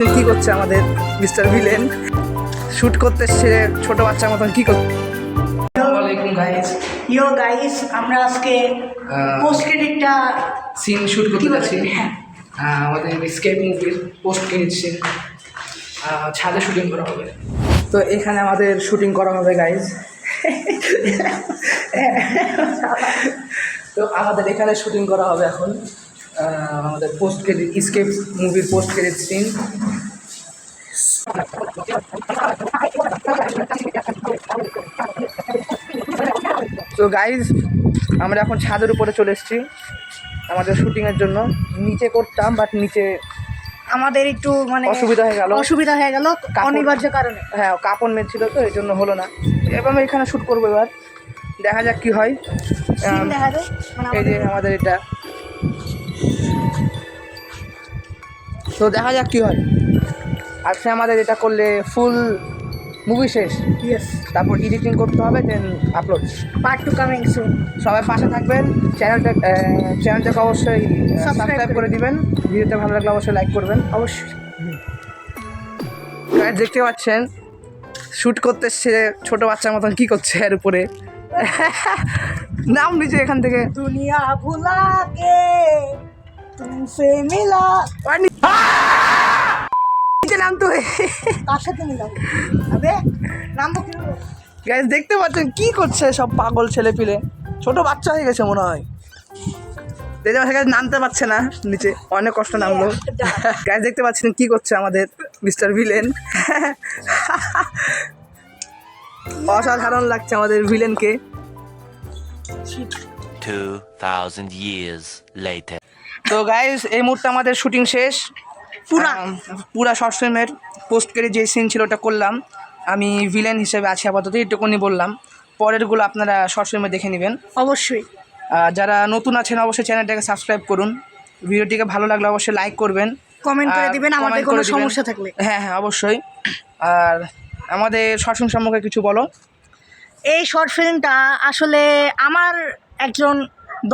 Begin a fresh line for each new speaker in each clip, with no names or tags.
কি করছে আমাদের মিস্টার ভিলেন? শুট করতে এসছে ছোট বাচ্চার মতন। কি করছে?
ইয়ো গাইস, আমরা আজকে পোস্ট ক্রেডিটটা
সিন শুট করতে যাচ্ছি।
হ্যাঁ,
আমাদের স্কেপ মুভির পোস্ট ক্রেডিট সিন ছাদে শুটিং করা হবে। তো এখানে আমাদের শুটিং করা হবে গাইজ। তো আমাদের এখানে শুটিং করা হবে এখন আমাদের পোস্ট ক্রেডিট স্কেপ মুভির পোস্ট ক্রেডিট সিন। তো গাইজ আমরা এখন ছাদের উপরে চলে এসেছি আমাদের শুটিংয়ের জন্য। নিচে করতাম বাট নিচে
আমাদের একটু মানে
অসুবিধা হয়ে গেল
অনিবার্য কারণে।
হ্যাঁ, কাপড় মেয়ে ছিল তো এই জন্য হলো না। এবার আমি এখানে শ্যুট করবো, এবার দেখা যাক কী হয়। এই যে আমাদের এটা, তো দেখা যাক কী হয়। আজকে আমাদের এটা করলে ফুল মুভি শেষ। তারপর এডিটিং করতে হবে, then upload.
Part 2 coming soon.
সবাই পাশে থাকবেন। চ্যানেলটাকে অবশ্যই সাবস্ক্রাইব করে দিবেন। ভিডিওটা ভালো লাগলে অবশ্যই লাইক করবেন।
অবশ্যই।
দেখতে পাচ্ছেন শ্যুট করতে এসছে ছোটো বাচ্চার মতন। কী করছে এর উপরে? নাম নিচে এখান থেকে।
দুনিয়া ভুলা কে তুমসে মিলা।
নিচে নাম তো
কার সাথে মিলা? আবে নাম তো কি?
গাইস দেখতে পাচ্ছেন কি করছে সব পাগল ছেলে পিলে। ছোট বাচ্চা হয়ে গেছে মনে হয়। নামতে পারছে না নিচে, অনেক কষ্ট নামলো। গাইস দেখতে পাচ্ছেন কি করছে আমাদের মিস্টার ভিলেন। অসাধারণ লাগছে আমাদের ভিলেনকে।
2000 years later.
তো গাইস এই মুহূর্তে আমাদের শুটিং শেষ। পুরা শর্ট ফিল্মের পোস্ট করে যে সিন ছিল ওটা করলাম। আমি ভিলেন হিসেবে আছি আপাতত, এটুকুনি বললাম। পরেরগুলো আপনারা শর্ট ফিল্মে দেখে নেবেন
অবশ্যই।
যারা নতুন আছেন অবশ্যই চ্যানেলটাকে সাবস্ক্রাইব করুন। ভিডিওটিকে ভালো লাগলে অবশ্যই লাইক করবেন,
কমেন্ট করে দিবেন আমাদের কোনো সমস্যা থাকলে।
হ্যাঁ অবশ্যই। আর আমাদের শর্ট ফিল্ম সম্পর্কে কিছু বলো।
এই শর্ট ফিল্মটা আসলে আমার একজন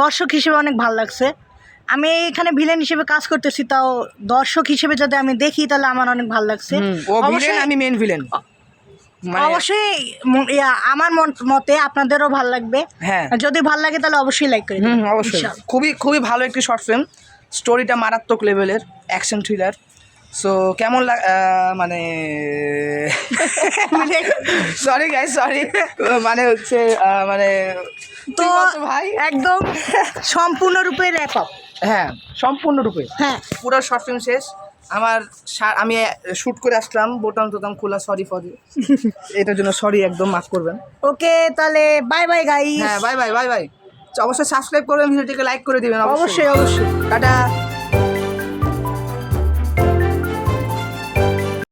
দর্শক হিসেবে অনেক ভালো লাগছে। আমি এখানে ভিলেন হিসেবে কাজ করতেছি, তাও দর্শক হিসেবে যদি আমি দেখি তাহলে আমার অনেক ভালো লাগছে।
আমি মেন ভিলেন।
অবশ্যই আমার মতে আপনাদেরও ভালো লাগবে।
হ্যাঁ,
যদি ভালো লাগে তাহলে অবশ্যই লাইক করে দিন।
অবশ্যই। খুবই ভালো একটি শর্ট ফিল্ম। স্টোরিটা মারাত্মক লেভেলের, অ্যাকশন থ্রিলার। সো কেমন মানে সরি গাইস, সরি মানে হচ্ছে মানে
তো ভাই একদম সম্পূর্ণরূপে র্যাপ আপ।
হ্যাঁ, সম্পূর্ণরূপে।
হ্যাঁ,
পুরো শর্ট ফিল্ম শেষ। আমি শ্যুট করে আসলাম, বোতাম খোলা। সরি এটার জন্য সরি, একদম মাফ করবেন।
ওকে, তাহলে বাই বাই গাইস।
হ্যাঁ, বাই বাই। অবশ্যই সাবস্ক্রাইব করবেন, ভিডিওটিকে লাইক করে দিবেন।
অবশ্যই।
টাটা।